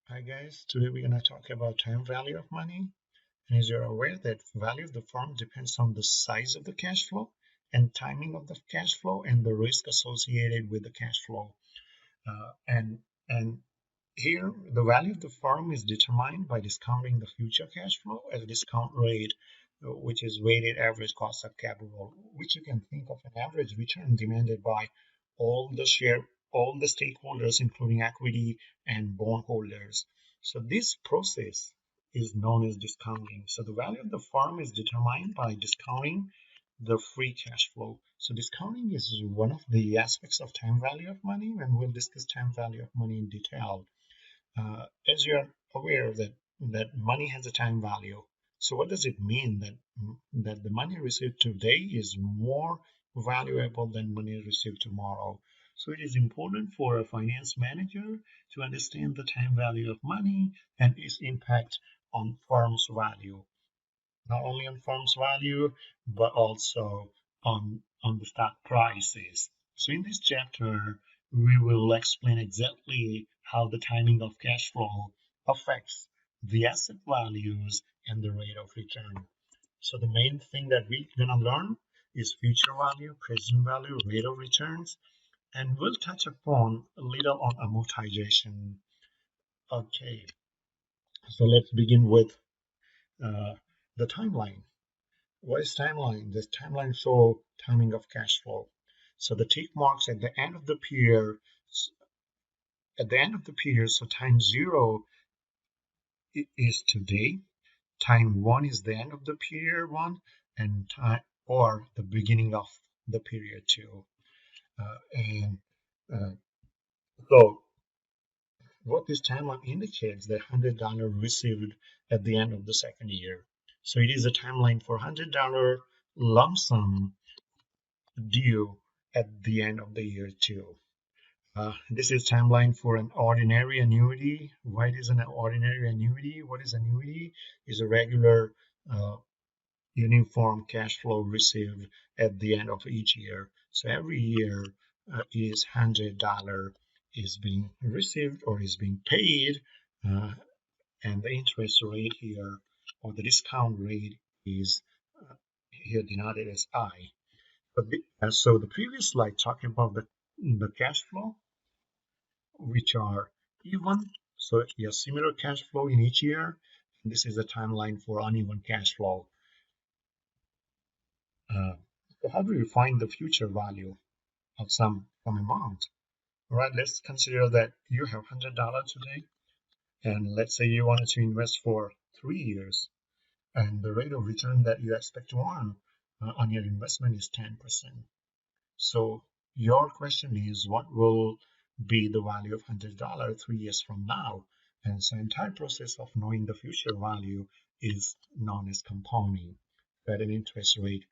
Hi guys, today we're going to talk about time value of money. And as you're aware that value of the firm depends on the size of the cash flow and timing of the cash flow and the risk associated with the cash flow. And here the value of the firm is determined by discounting the future cash flow at a discount rate, which is weighted average cost of capital, which you can think of an average return demanded by all the share all the stakeholders, including equity and bondholders. So this process is known as discounting. So the value of the firm is determined by discounting the free cash flow. So discounting is one of the aspects of time value of money, and we'll discuss time value of money in detail. As you're aware that money has a time value. So what does it mean that the money received today is more valuable than money received tomorrow? So it is important for a finance manager to understand the time value of money and its impact on firm's value, not only on firm's value but also on the stock prices. So in this chapter, we will explain exactly how the timing of cash flow affects the asset values and the rate of return. So the main thing that we're gonna learn is future value, present value, rate of returns, and we'll touch upon a little on amortization. Okay, so let's begin with uh, the timeline. What is timeline? This timeline show timing of cash flow. So the tick marks at the end of the period, so time zero is today, time one is the end of the period one, and time or the beginning of the period two. And uh, so what this timeline indicates that $100 received at the end of the second year. So it is a timeline for $100 lump sum due at the end of the year two. This is timeline for an ordinary annuity. What is an ordinary annuity? What is annuity? Is a regular uniform cash flow received at the end of each year. So every year is $100 is being received or is being paid, uh, and the interest rate here or the discount rate is here denoted as I. So the previous slide talking about the cash flow, which are even. So you have similar cash flow in each year. And this is a timeline for uneven cash flow. Uh, so how do you find the future value of some amount? All right, let's consider that you have $100 today, and let's say you wanted to invest for 3 years, and the rate of return that you expect to earn on your investment is 10%. So your question is, what will be the value of $100 3 years from now? And so entire process of knowing the future value is known as compounding at an interest rate,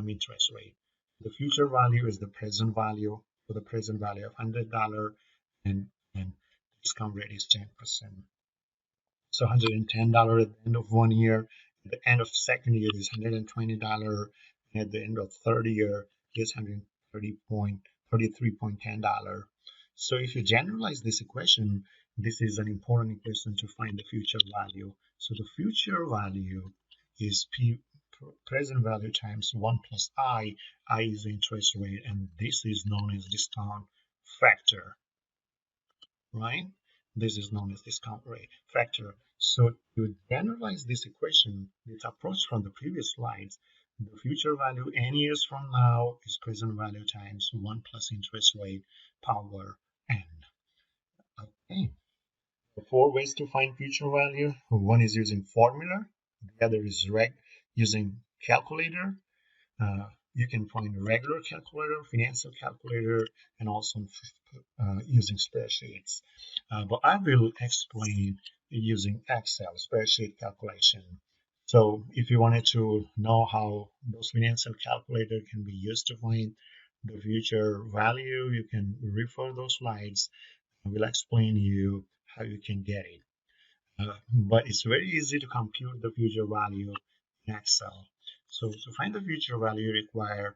interest rate. The future value is the present value, for the present value of $100, and discount rate is 10%. So $110 at the end of 1 year, at the end of second year is $120, and at the end of third year is $133.10. So if you generalize this equation, this is an important equation to find the future value. So the future value is present value times 1 plus I. I is the interest rate, and this is known as discount factor, right? This is known as discount rate factor. So to generalize this equation, this approach from the previous slides, the future value n years from now is present value times 1 plus interest rate power n. Okay. The four ways to find future value. One is using formula. The other is using calculator. You can find a regular calculator, financial calculator, and also using spreadsheets. But I will explain using Excel spreadsheet calculation. So if you wanted to know how those financial calculator can be used to find the future value, you can refer those slides. I will explain you how you can get it. But it's very easy to compute the future value in Excel. So to find the future value, you require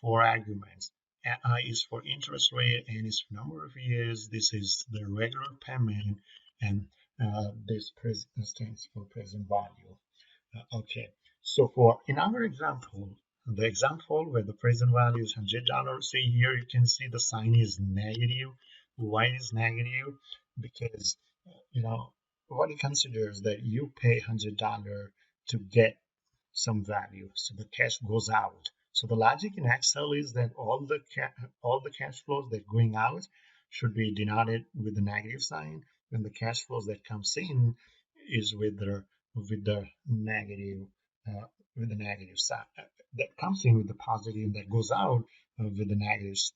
four arguments. I is for interest rate, N is for number of years, this is the regular payment, and this stands for present value. Okay, so for in our example, the example where the present value is $100, see here you can see the sign is negative. Why is negative? Because what it considers that you pay $100 to get some value, so the cash goes out. So the logic in Excel is that all the cash flows that going out should be denoted with the negative sign, and the cash flows that comes in is with the negative with the negative sign that comes in with the positive, and that goes out with the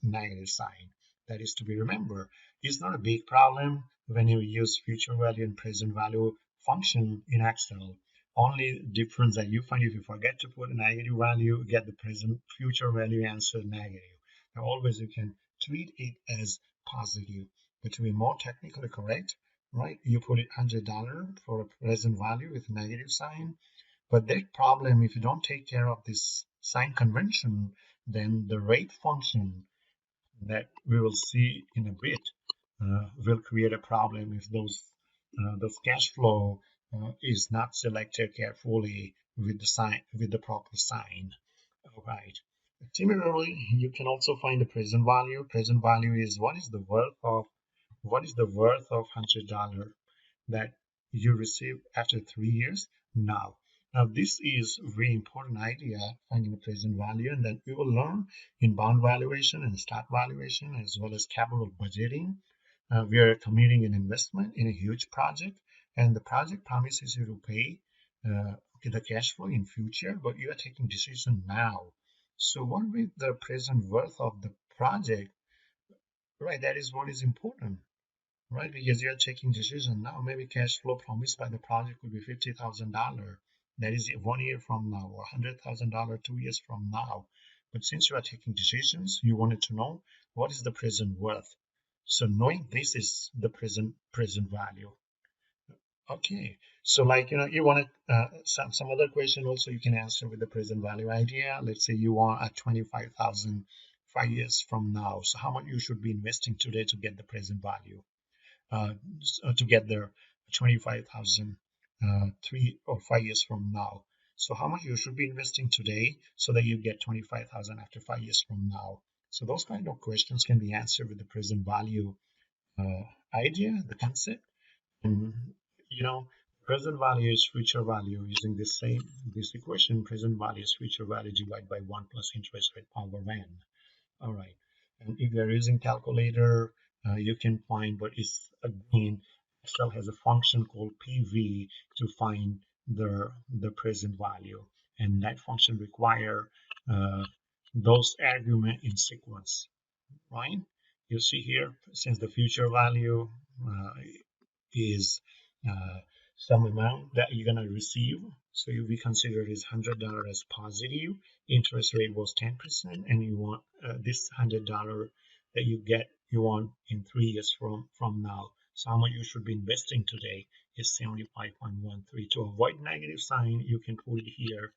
negative sign. That is to be remembered. It's not a big problem when you use future value and present value function in Excel. Only difference that you find, if you forget to put a negative value, get the present future value answer negative. Now always you can treat it as positive. But to be more technically correct, right, you put it $100 for a present value with a negative sign. But that problem, if you don't take care of this sign convention, then the rate function that we will see in a bit will create a problem if those cash flow is not selected carefully with the proper sign. All right. Similarly, you can also find the present value. Present value is what is the worth of $100 that you receive after 3 years now. Now, this is a very important idea, finding the present value, and that we will learn in bond valuation and stock valuation, as well as capital budgeting. We are committing an investment in a huge project, and the project promises you to pay the cash flow in future, but you are taking decision now. So what will be the present worth of the project? Right, that is what is important, right? Because you're taking decision now. Maybe cash flow promised by the project could be $50,000. That is 1 year from now, or $100,000 2 years from now. But since you are taking decisions, you wanted to know what is the present worth. So knowing this is the present value. Okay, so like you want some other question also you can answer with the present value idea. Let's say you want at 25,000 5 years from now. So how much you should be investing today to get the present value? To get there 25,000 3 or 5 years from now. So how much you should be investing today so that you get 25,000 after 5 years from now? So those kind of questions can be answered with the present value idea, the concept. And present value is future value using this equation. Present value is future value divided by 1 plus interest rate power n. All right, and if you're using calculator, you can find, but it's again, Excel has a function called PV to find the present value, and that function require those argument in sequence, right? You see here, since the future value is some amount that you're gonna receive, so we consider this $100 as positive. Interest rate was 10%, and you want this $100 that you want in 3 years from now. So how much you should be investing today is 75.13. To avoid negative sign, you can put it here,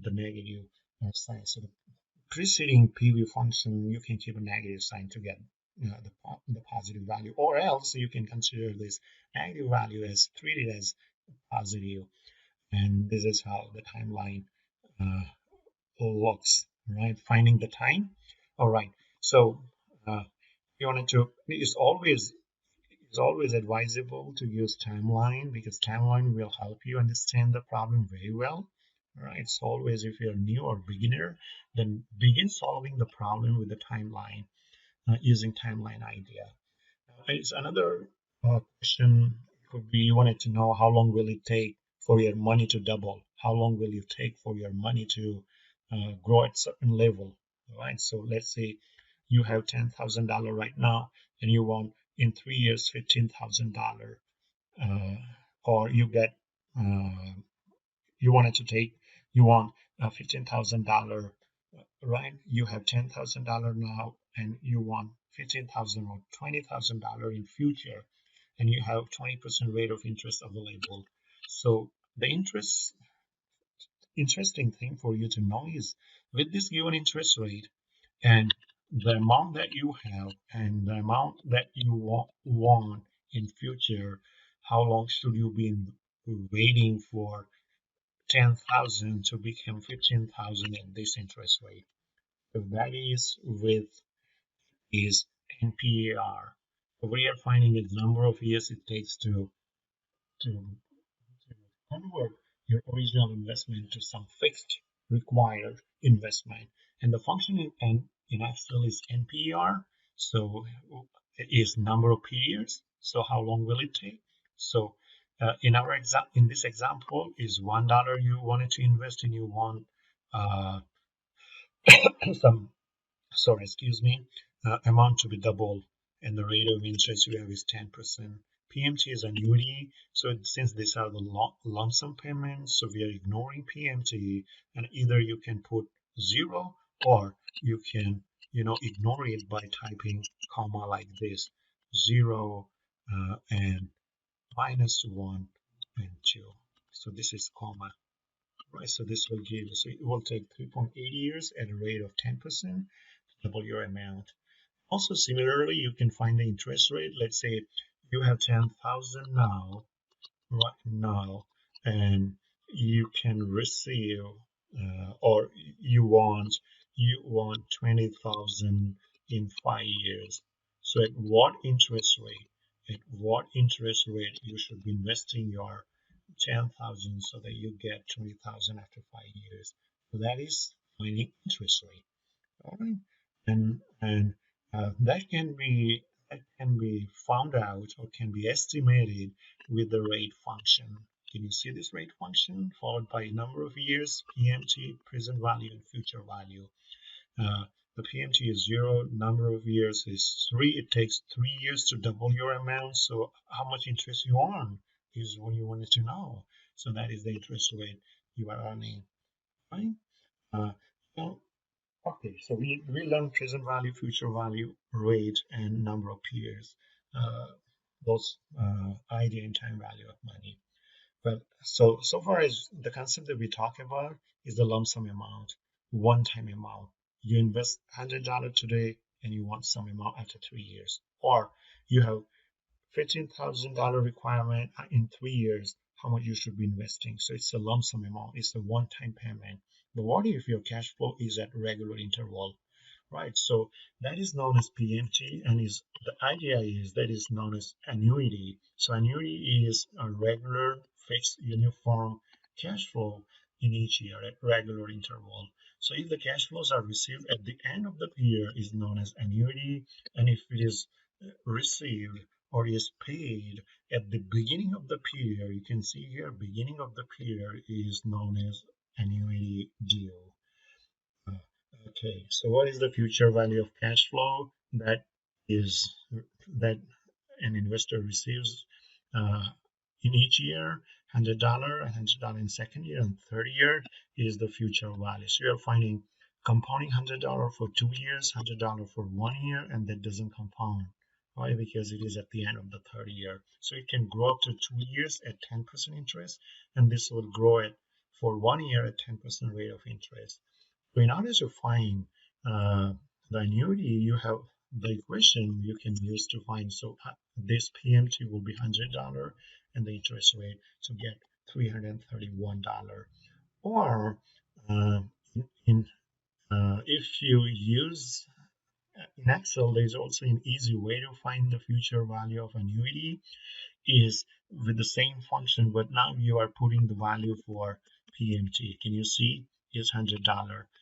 the negative sign. So the preceding PV function, you can keep a negative sign to get the positive value, or else you can consider this negative value as treated as positive, and this is how the timeline looks, right? Finding the time. All right, so you wanted to, it's always advisable to use timeline, because timeline will help you understand the problem very well. All right, so always, if you're new or beginner, then begin solving the problem with the timeline using timeline idea. It's another question could be, you wanted to know how long will it take for your money to double? How long will it take for your money to grow at certain level? Right. So let's say you have $10,000 right now, and you want in 3 years $15,000, or you get you wanted to take you want $15,000, right? You have $10,000 now, and you want 15,000 or $20,000 in future, and you have 20% rate of interest available. So the interesting thing for you to know is, with this given interest rate and the amount that you have and the amount that you want in future, how long should you be waiting for 10,000 to become 15,000 at this interest rate? So that is with is NPAR. So we are finding the number of years it takes to convert your original investment to some fixed required investment. And the function in Excel is NPER. So it is number of periods. So how long will it take? So in this example is $1 you wanted to invest in. You want uh, some excuse me, amount to be doubled, and the rate of interest you have is 10%. PMT is annuity, so since these are the lump sum payments, so we are ignoring PMT, and either you can put 0 or you can, ignore it by typing comma like this, 0 and -1 and 2. So this is comma. Right, so this will give you, so it will take 3.8 years at a rate of 10%, double your amount. Also, similarly, you can find the interest rate. Let's say you have 10,000 now, right now, and you can receive, or you want 20,000 in 5 years. So at what interest rate? At what interest rate you should be investing your 10,000 so that you get 20,000 after 5 years? So that is finding interest rate. All right, and that can be found out or can be estimated with the rate function. Can you see this rate function followed by number of years, PMT, present value, and future value? Uh, the PMT is 0, number of years is 3. It takes 3 years to double your amount. So how much interest you earn is what you wanted to know. So that is the interest rate you are earning, right? So okay, so we learned present value, future value, rate, and number of peers. Uh, those idea and time value of money. But so far as the concept that we talk about is the lump sum amount, one-time amount. You invest $100 today and you want some amount after 3 years, or you have $15,000 requirement in 3 years, how much you should be investing. So it's a lump sum amount, it's a one-time payment. But what if your cash flow is at regular interval, right? So that is known as PMT, and is the idea is that is known as annuity. So annuity is a regular, fixed, uniform cash flow in each year at regular interval. So if the cash flows are received at the end of the year is known as annuity, and if it is received or is paid at the beginning of the period, you can see here beginning of the period is known as annuity deal. Uh, okay, so what is the future value of cash flow is that an investor receives uh, in each year? $100 in second year, and third year is the future value. So you're finding compounding $100 for 2 years, $100 for 1 year, and that doesn't compound. Why? Because it is at the end of the third year. So it can grow up to 2 years at 10% interest, and this will grow at for 1 year at 10% rate of interest. So in order to find the annuity, you have the equation you can use to find. So this PMT will be $100 and the interest rate to get $331. Or uh, in if you use in Excel, there's also an easy way to find the future value of annuity is with the same function, but now you are putting the value for PMT. Can you see? Is $100.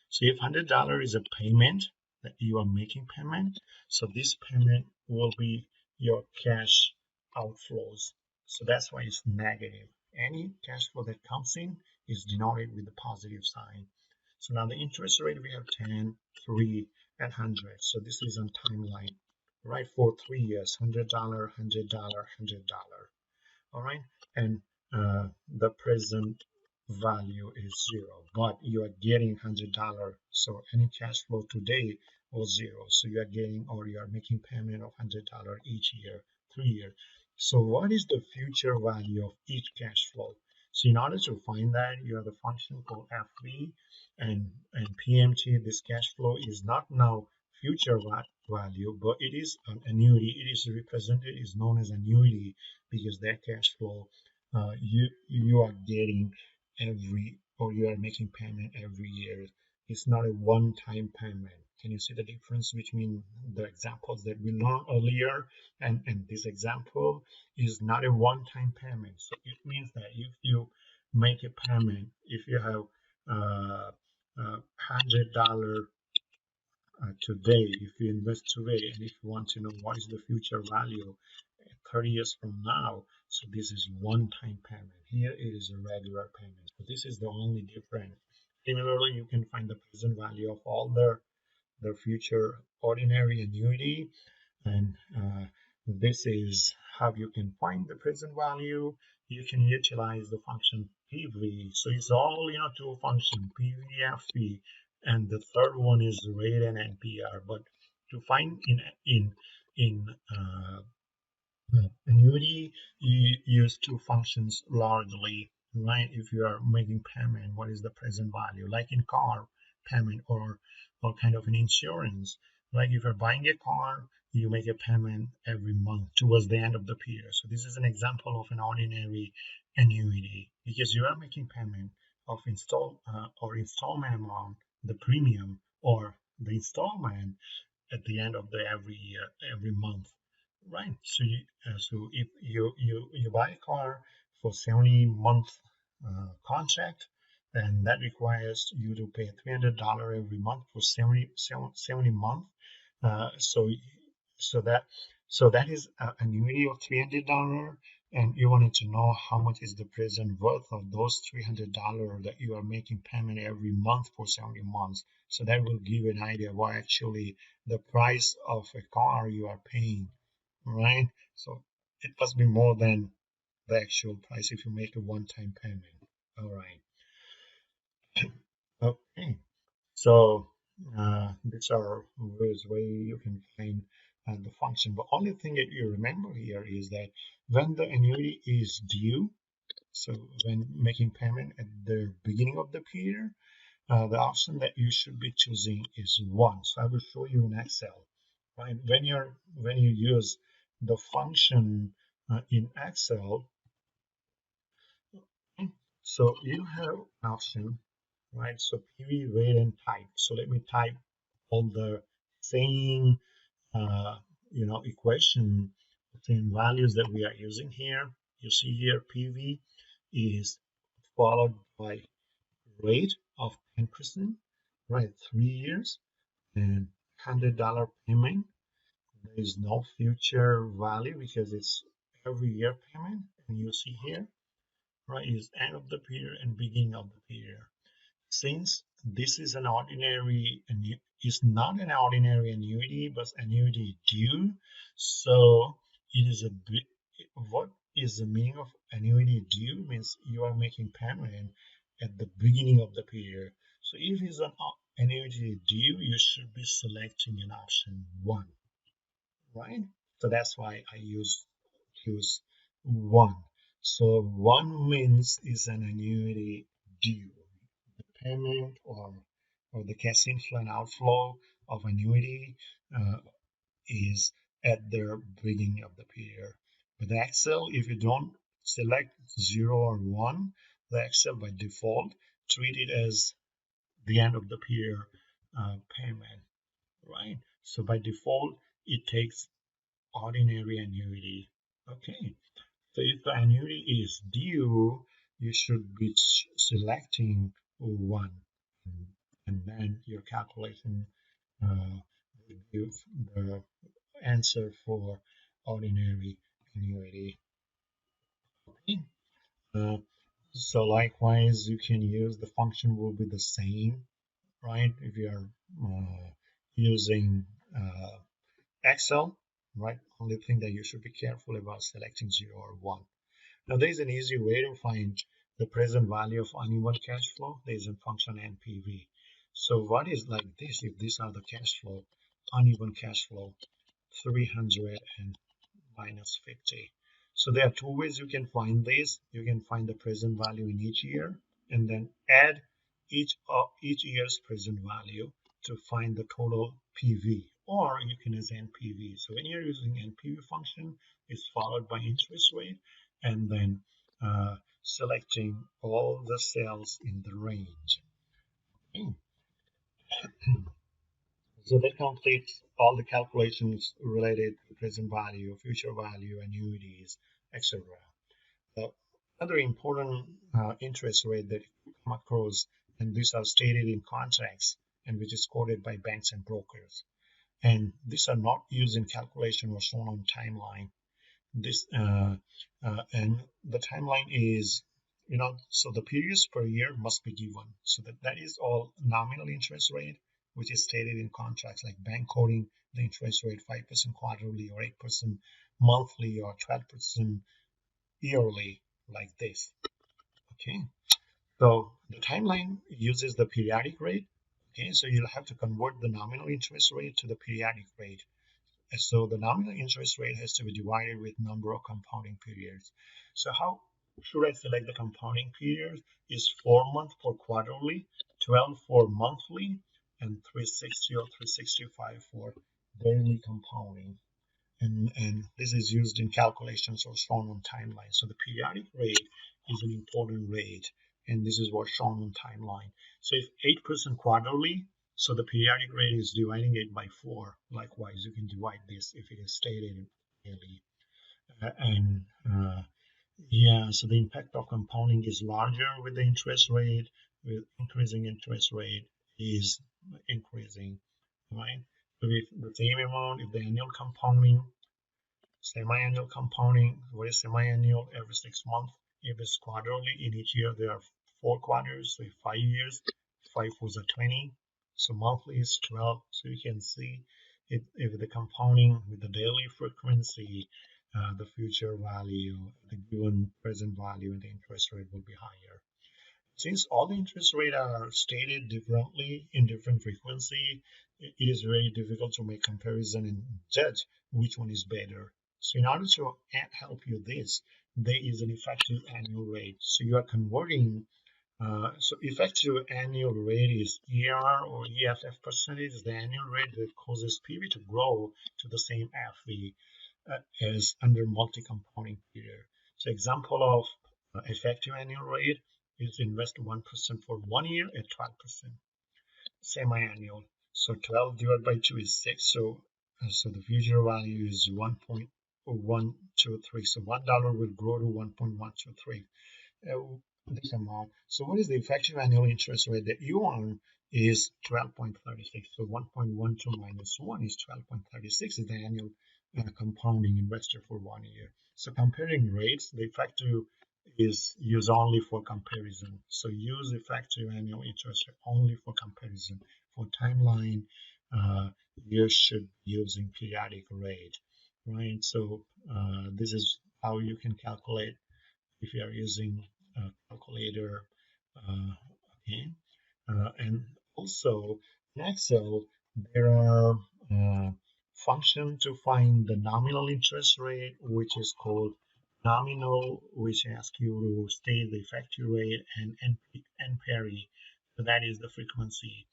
So if $100 is a payment that you are making payment, so this payment will be your cash outflows. So that's why it's negative. Any cash flow that comes in is denoted with the positive sign. So now the interest rate we have 10, 3, and 100. So this is on timeline, right? For 3 years, $100, $100, $100. All right, and the present value is 0, but you are getting $100. So any cash flow today was 0. So you are getting or you are making payment of $100 each year, 3 years. So what is the future value of each cash flow? So in order to find that, you have the function called FV and PMT. This cash flow is not now future value, but it is an annuity. It is represented, is known as annuity because that cash flow you are getting every, or you are making payment every year. It's not a one-time payment. Can you see the difference between the examples that we learned earlier and this example is not a one-time payment. So it means that if you make a payment, if you have $100 today, if you invest today, and if you want to know what is the future value 30 years from now, so this is one-time payment. Here it is a regular payment. So this is the only difference. Similarly, you can find the present value of all the future ordinary annuity, and this is how you can find the present value. You can utilize the function PV. So it's all two functions, PV, FV, and the third one is rate and NPR. But to find in annuity, you use two functions largely, right? If you are making payment, what is the present value? Like in car payment or kind of an insurance. Like if you're buying a car, you make a payment every month towards the end of the period. So this is an example of an ordinary annuity because you are making payment of installment amount, the premium or the installment at the end of the every year, every month, right? So if you buy a car for 70-month contract, then that requires you to pay $300 every month for 70 months. So that is an annuity of $300, and you wanted to know how much is the present worth of those $300 that you are making payment every month for 70 months. So that will give you an idea what actually the price of a car you are paying, right? So it must be more than the actual price if you make a one-time payment. All right. Okay. So these are ways where you can find the function. But only thing that you remember here is that when the annuity is due, so when making payment at the beginning of the period, the option that you should be choosing is 1. So I will show you in Excel. Right? When you use the function in Excel, so you have an option, right? So PV rate and type. So let me type all the same equation, same values that we are using here. You see here PV is followed by rate of 10%, right? 3 years and $100 payment. There is no future value because it's every year payment. And you see here, right, is end of the period and beginning of the period. Since this is an ordinary, it's not an ordinary annuity, but annuity due. So it is a bit, what is the meaning of annuity due? Means you are making payment at the beginning of the period. So if it's an annuity due, you should be selecting an option 1, right? So that's why I choose 1. So 1 means is an annuity due. The payment or the cash inflow and outflow of annuity is at the beginning of the period. With Excel, if you don't select 0 or 1, the Excel by default treat it as the end of the period payment, right? So by default, it takes ordinary annuity. Okay, so if the annuity is due, you should be selecting 1, and then your calculation will give the answer for ordinary annuity. Okay. Uh, so likewise, you can use the function will be the same, right? If you are using Excel, right? Only thing that you should be careful about selecting 0 or 1. Now there is an easy way to find the present value of uneven cash flow. There is a function NPV. So what is like this? If these are the cash flow, uneven cash flow, 300 and minus 50. So there are 2 ways you can find this. You can find the present value in each year and then add each year's present value to find the total PV or you can use NPV. So when you're using NPV function, it's followed by interest rate, and then selecting all the cells in the range. Okay. So that completes all the calculations related to present value, future value, annuities, etc. Another important interest rate that you come across, and these are stated in contracts and which is quoted by banks and brokers. And these are not used in calculation or shown on timeline. This and the timeline is, so the periods per year must be given. So that is all nominal interest rate, which is stated in contracts like bank quoting the interest rate 5% quarterly or 8% monthly or 12% yearly, like this. Okay, so the timeline uses the periodic rate. Okay, so you'll have to convert the nominal interest rate to the periodic rate. And so the nominal interest rate has to be divided with number of compounding periods. So how should I select the compounding period? Is 4 months for quarterly, 12 for monthly, and 360 or 365 for daily compounding. And this is used in calculations or shown on timeline. So the periodic rate is an important rate, and this is what's shown on timeline. So if 8% quarterly, so the periodic rate is dividing it by 4. Likewise, you can divide this if it is stated daily. Yeah, so the impact of compounding is larger with the interest rate. With increasing interest rate is increasing, right? So if the same amount, if the annual compounding, semi-annual compounding, what is semi-annual? Every 6 months. If it's quarterly, in each year there are 4 quarters, so 5 years, 5 was a 20. So monthly is 12. So you can see if the compounding with the daily frequency, the future value, the given present value, and the interest rate will be higher. Since all the interest rates are stated differently in different frequency, it is very difficult to make comparison and judge which one is better. So in order to help you this, there is an effective annual rate. So you are converting, so effective annual rate is ER or EFF percentage, is the annual rate that causes PV to grow to the same FV as under multi-compounding period. So example of effective annual rate is invest 1% for 1 year at 12%. Semi-annual, so 12 divided by 2 is 6. So the future value is 1.123. So $1 will grow to 1.123. This amount. So what is the effective annual interest rate that you earn is 12.36. So 1.12 minus 1 is 12.36 is the annual compounding invested for 1 year. So comparing rates, the effective is used only for comparison. So use effective annual interest rate only for comparison. For timeline, you should be using periodic rate, right? So this is how you can calculate if you are using a calculator. Okay, and also in Excel there are functions to find the nominal interest rate, which is called nominal, which asks you to state the effective rate, and NPRE, so that is the frequency,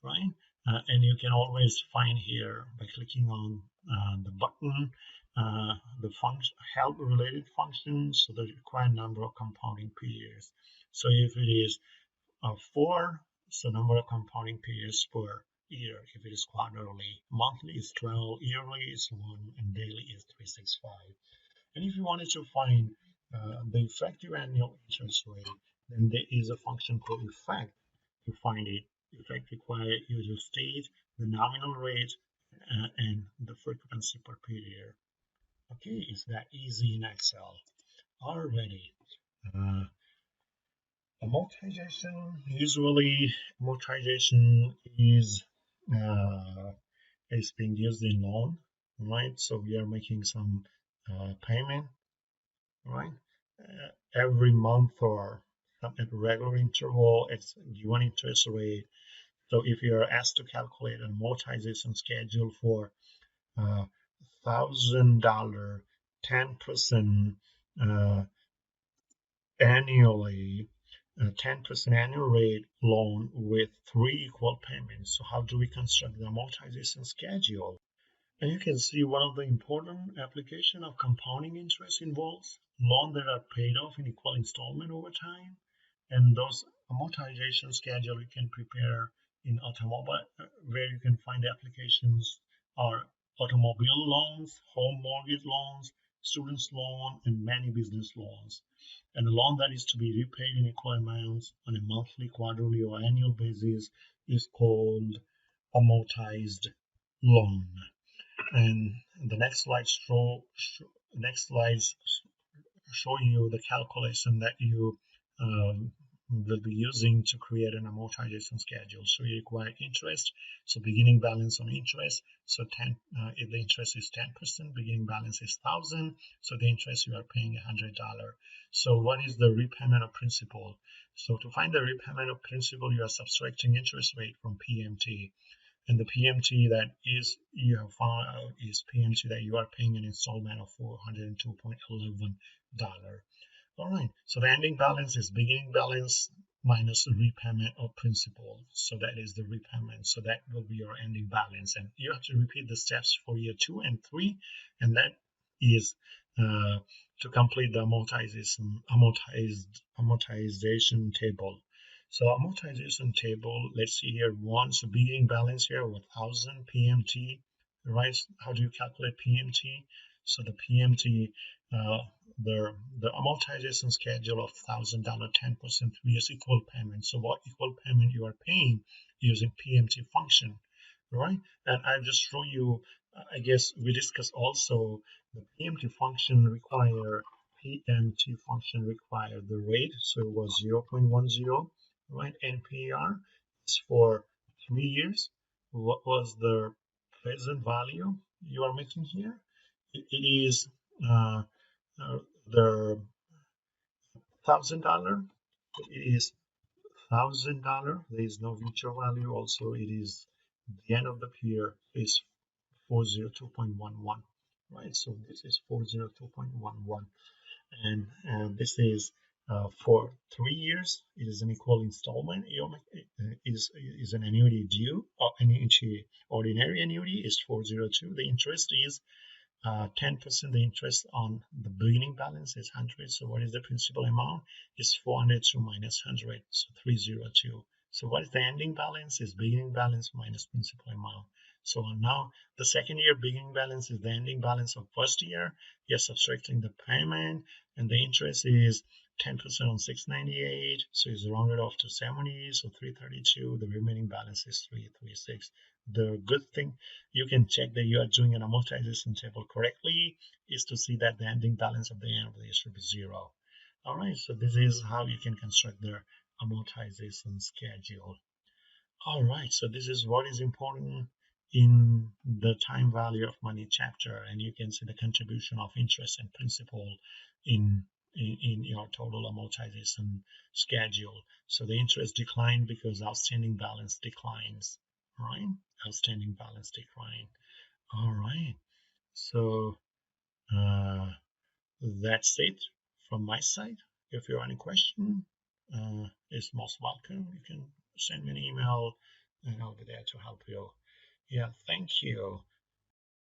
right? And you can always find here by clicking on the button the function help related functions, so the required number of compounding periods. So if it is 4, so number of compounding periods per year. If it is quarterly, monthly is 12, yearly is 1, and daily is 365. And if you wanted to find the effective annual interest rate, then there is a function called effect to find it. Effect requires you to state the nominal rate and the frequency per period. Okay, it's that easy in Excel already. Amortization, usually amortization is being used in loan, right? So we are making some payment, right? Every month or at regular interval, it's given interest rate. So if you are asked to calculate an amortization schedule for $1,000, 10% annually, 10% annual rate loan with 3 equal payments. So how do we construct the amortization schedule? And you can see one of the important application of compounding interest involves loans that are paid off in equal installment over time. And those amortization schedule you can prepare in automobile, where you can find the applications are automobile loans, home mortgage loans, students loan, and many business loans. And a loan that is to be repaid in equal amounts on a monthly, quarterly, or annual basis is called amortized loan. And the next slides show you the calculation that you will be using to create an amortization schedule. So you require interest, so beginning balance on interest. So if the interest is 10%, beginning balance is 1,000. So the interest you are paying $100. So what is the repayment of principal? So to find the repayment of principal, you are subtracting interest rate from PMT. And the PMT that is you have found out is PMT that you are paying an installment of $402.11. All right, so the ending balance is beginning balance minus repayment of principal. So that is the repayment. So that will be your ending balance. And you have to repeat the steps for year 2 and 3. And that is to complete the amortization table. So amortization table, let's see here, so beginning balance here with 1,000 PMT, right? How do you calculate PMT? So the PMT, the amortization schedule of $1,000, 10%, 3 years equal payment. So what equal payment you are paying using PMT function, right? And I just show you, I guess we discussed also the PMT function require the rate, so it was 0.10, right? NPR is for 3 years. What was the present value you are making here? It is the $1,000. It is $1,000. There is no future value. Also, it is the end of the year is 402.11, right? So this is 402.11, and this is for 3 years. It is an equal installment. Is an annuity due, or annuity, ordinary annuity is 402. The interest is 10%. The interest on the beginning balance is 100. So what is the principal amount? Is 402 minus 100, so 302. So what is the ending balance? Is beginning balance minus principal amount. So now the second year beginning balance is the ending balance of first year. You're subtracting the payment, and the interest is 10% on 698, so it's rounded off to 70, so 332. The remaining balance is 336. The good thing, you can check that you are doing an amortization table correctly, is to see that the ending balance of the end of the year should be 0. All right, so this is how you can construct the amortization schedule. All right, so this is what is important in the time value of money chapter, and you can see the contribution of interest and principal in your total amortization schedule. So the interest declined because outstanding balance declines, right? Outstanding balance decline. All right, so that's it from my side. If you have any question, it's most welcome. You can send me an email and I'll be there to help you. Yeah, thank you.